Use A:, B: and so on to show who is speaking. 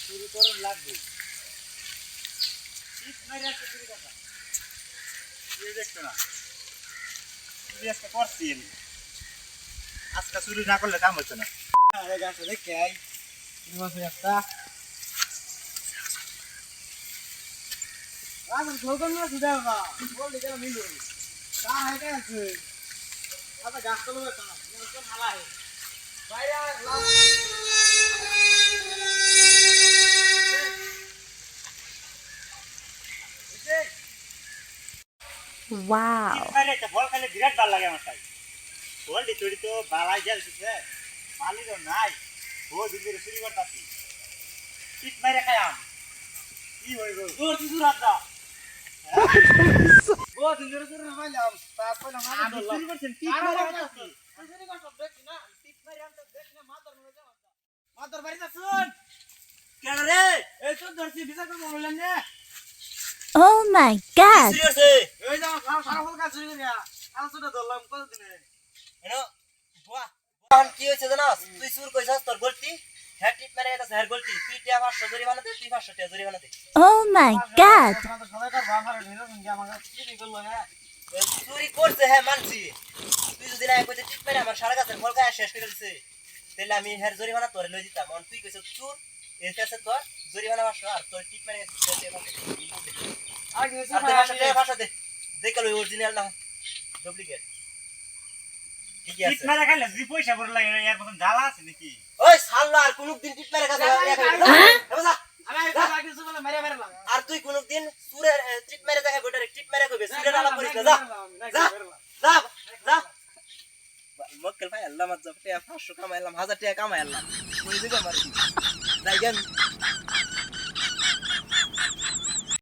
A: শুরু করুন লাগবে দেখতো না আজকে করছি আজকে শুরু না করলে কাম হচ্ছে না দেখে একটা
B: Wow.
A: ফল খাইলে বিরাট ভালো লাগে আমার তাই ফল দিতে তো বালাই গেল মালি তো নাই ও দিকে শুরু করতাছি টিপ মেরে খায়াম কি হইব জোর দি জোর আদা ও দিকে জোর না মাইলাম তারপর না আমি শুরু করছেন টিপ মেরে খাচ্ছি শুরু করছ দেখ না টিপ মেরে আনতে দেখ না মাদার মরে যাও মাদার বাড়িতে শুন কেন রে এই তো ধরছি বিচার করব বললেন না
B: Oh my god.
A: এই যাও সারা ফল কাজ শুরু করিয়া আলসুটা ধরলাম কতদিনে এনো বাহ বাহ কি হইছে জানাস তুই সুর কইছস তোর গলতি হ্যাঁ টিপ মেরে এটা হেয়ার গলতি তুই টিয়া 500 জরি বানাতে তুই 500 টিয়া জরি বানাতে
B: Oh my god.
A: সবাইকার ভাষারে নিলো কি আমাকে চুরি করলো হ্যাঁ চুরি করছে হ্যাঁ মানছি তুই যদি না কইতে টিপ মেরে আমার সারা গাছের ফল খায় শেষ করে দিছে তাহলে আমি হেয়ার জরি বানা তোরে লই দিতাম তুই কইছস চুর এর কাছে তোর জরি বানা 500 আর তোর টিপ মেরে আগে ভাষা দে দেখালো অরিজিনাল না ডুপ্লিকেট ঠিক আছে টিপ মেরে খাইলে জি পয়সা ভরে লাগে এর মতন জ্বালা আছে নাকি ওই সাল্লা আর কোনদিন টিপ মেরে খাইছে আর তুই কোনদিন সুরের টিপ মেরে দেখাই গোটারে টিপ মেরে কইবে সুরের আলাপ করিস না যা যা যা মক্কেল ভাই আল্লাহ মাত যাবে 500 কামাইলাম 1000 টাকা কামাইলাম কই দিবা মারি যাই গেন